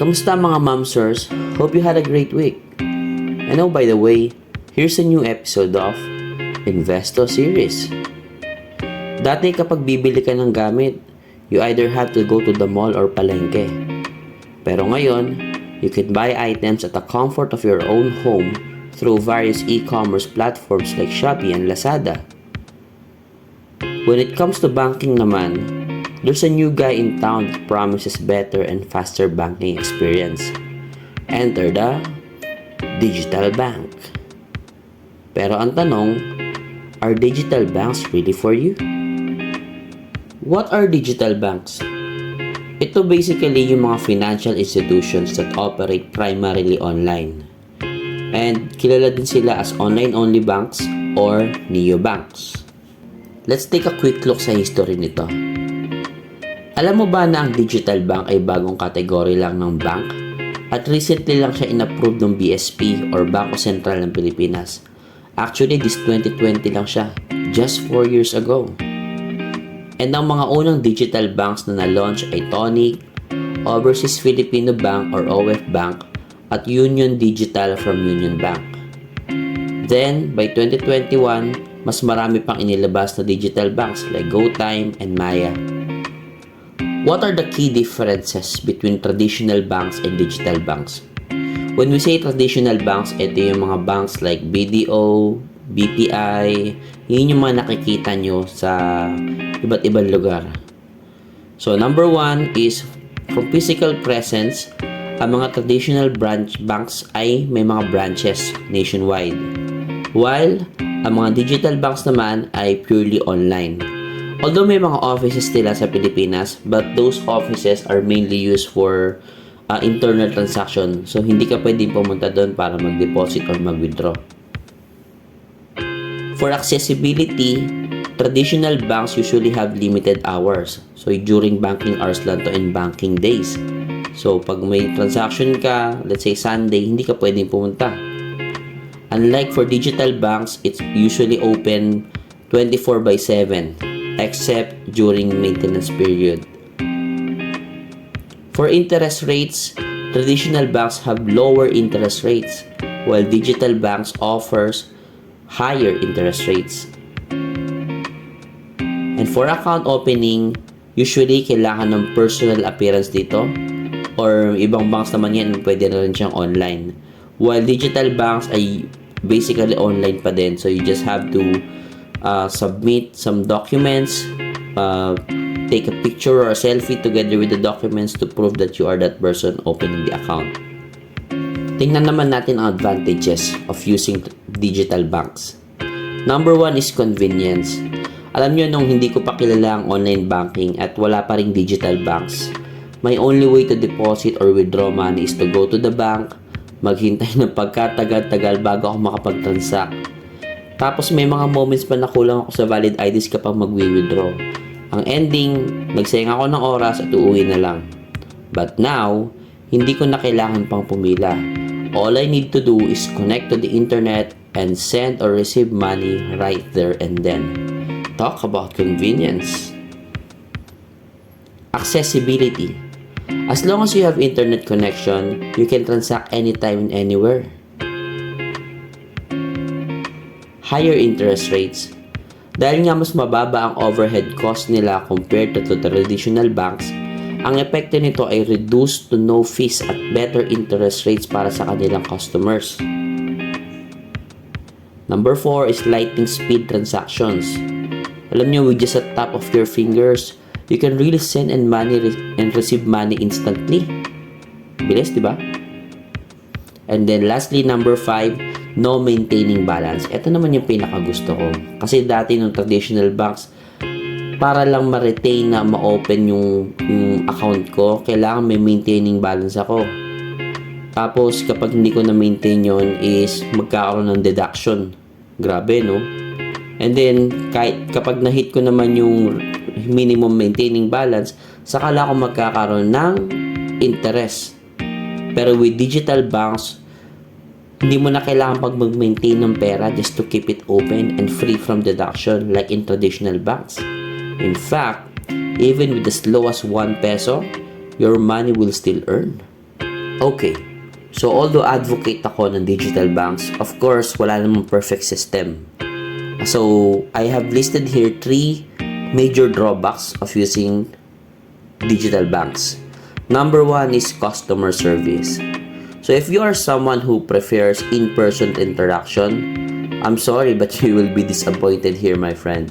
Kamusta mga momsers? Hope you had a great week. And oh, by the way, here's a new episode of Investo Series. Dati kapag bibili ka ng gamit, you either have to go to the mall or palengke. Pero ngayon, you can buy items at the comfort of your own home through various e-commerce platforms like Shopee and Lazada. When it comes to banking naman, there's a new guy in town that promises better and faster banking experience. Enter the digital bank. Pero ang tanong, are digital banks really for you? What are digital banks? Ito basically yung mga financial institutions that operate primarily online. And kilala din sila as online-only banks or neobanks. Let's take a quick look sa history nito. Alam mo ba na ang digital bank ay bagong kategory lang ng bank? At recently lang siya in-approve ng BSP or Bangko Sentral ng Pilipinas. Actually, this 2020 lang siya, just 4 years ago. And ang mga unang digital banks na na-launch ay Tonic, Overseas Filipino Bank or OF Bank, at Union Digital from Union Bank. Then, by 2021, mas marami pang inilabas na digital banks like GoTime and Maya. What are the key differences between traditional banks and digital banks? When we say traditional banks, ito yung mga banks like BDO, BPI, yun yung mga nakikita nyo sa iba't ibang lugar. So, number one is from physical presence, ang mga traditional banks ay may mga branches nationwide. While ang mga digital banks naman ay purely online. Although may mga offices nila sa Pilipinas, but those offices are mainly used for internal transaction. So, hindi ka pwedeng pumunta doon para mag-deposit or mag-withdraw. For accessibility, traditional banks usually have limited hours. So, during banking hours lang to and banking days. So, pag may transaction ka, let's say Sunday, hindi ka pwedeng pumunta. Unlike for digital banks, it's usually open 24/7, except during maintenance period. For interest rates, traditional banks have lower interest rates, while digital banks offers higher interest rates. And for account opening, usually kailangan ng personal appearance dito, or ibang banks naman yan, pwede na rin siyang online. While digital banks ay basically online pa din, so you just have to submit some documents, take a picture or a selfie together with the documents to prove that you are that person opening the account. Tingnan naman natin ang advantages of using digital banks. Number one is convenience. Alam nyo, nung hindi ko pa kilala ang online banking at wala pa ring digital banks, my only way to deposit or withdraw money is to go to the bank, maghintay ng pagkatagal-tagal bago ako makapag-transact. Tapos may mga moments pa na kulang ako sa valid IDs kapag mag-withdraw. Ang ending, nagsayang ako ng oras at uuwi na lang. But now, hindi ko na kailangan pang pumila. All I need to do is connect to the internet and send or receive money right there and then. Talk about convenience. Accessibility. As long as you have internet connection, you can transact anytime and anywhere. Higher interest rates. Dahil nga mas mababa ang overhead cost nila compared to traditional banks, ang epekto nito ay reduced to no fees at better interest rates para sa kanilang customers. Number 4 is lightning speed transactions. Alam nyo, with just a tap of your fingers, you can really send and receive money instantly. Bilis, di ba? And then lastly, number 5, no maintaining balance. Ito naman yung pinakagusto ko. Kasi dati nung traditional banks, para lang ma-retain na ma-open yung account ko, kailangan may maintaining balance ako. Tapos kapag hindi ko na-maintain yun is magkakaroon ng deduction. Grabe, no? And then, kapag na-hit ko naman yung minimum maintaining balance, saka lang ako magkakaroon ng interest. Pero with digital banks, hindi mo na kailangan pag mag-maintain ng pera just to keep it open and free from deduction like in traditional banks. In fact, even with as low as 1 peso, your money will still earn. Okay, so although advocate ako ng digital banks, of course, wala namang perfect system. So, I have listed here 3 major drawbacks of using digital banks. Number 1 is customer service. So, if you are someone who prefers in-person interaction, I'm sorry but you will be disappointed here, my friend.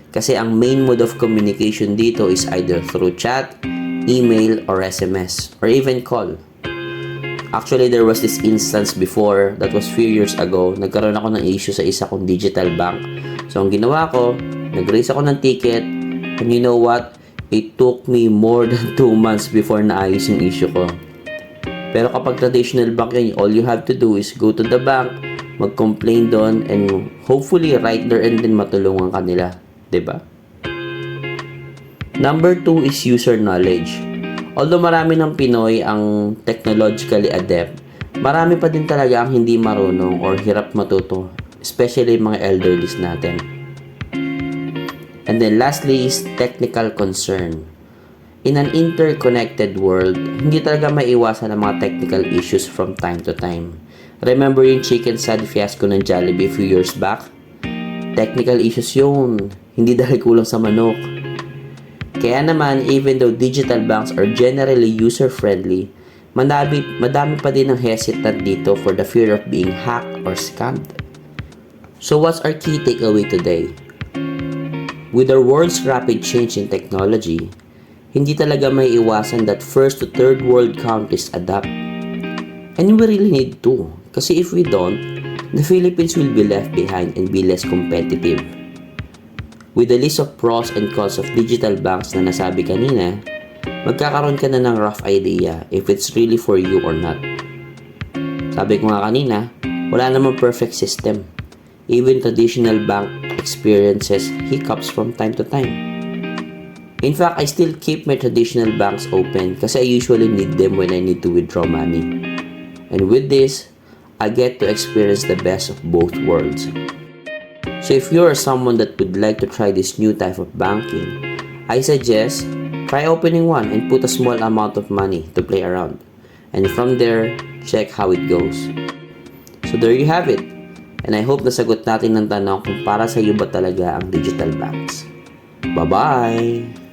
Kasi ang main mode of communication dito is either through chat, email, or SMS, or even call. Actually, there was this instance before that was few years ago. Nagkaroon ako ng issue sa isa kong digital bank. So, ang ginawa ko, nag-raise ako ng ticket, and you know what? It took me more than 2 months before naayos yung issue ko. Pero kapag traditional bank yun, all you have to do is go to the bank, mag-complain doon, and hopefully right there and then matulungan ka nila. Diba? Number 2 is user knowledge. Although marami ng Pinoy ang technologically adept, marami pa din talaga ang hindi marunong or hirap matuto, especially mga elderlies natin. And then lastly is technical concern. In an interconnected world, hindi talaga maiwasan ang mga technical issues from time to time. Remember yung chicken sad fiasco ng Jollibee a few years back? Technical issues yun, hindi dahil kulang sa manok. Kaya naman, even though digital banks are generally user-friendly, madami pa din ang hesitant dito for the fear of being hacked or scammed. So what's our key takeaway today? With our world's rapid change in technology, hindi talaga may iwasan that first to third world countries adapt. And we really need to. Kasi if we don't, the Philippines will be left behind and be less competitive. With the list of pros and cons of digital banks na nasabi kanina, magkakaroon ka na ng rough idea if it's really for you or not. Sabi ko nga kanina, wala namang perfect system. Even traditional bank experiences hiccups from time to time. In fact, I still keep my traditional banks open kasi I usually need them when I need to withdraw money. And with this, I get to experience the best of both worlds. So if you are someone that would like to try this new type of banking, I suggest try opening one and put a small amount of money to play around. And from there, check how it goes. So there you have it. And I hope nasagot natin ng tanong kung para sa iyo ba talaga ang digital banks. Bye-bye!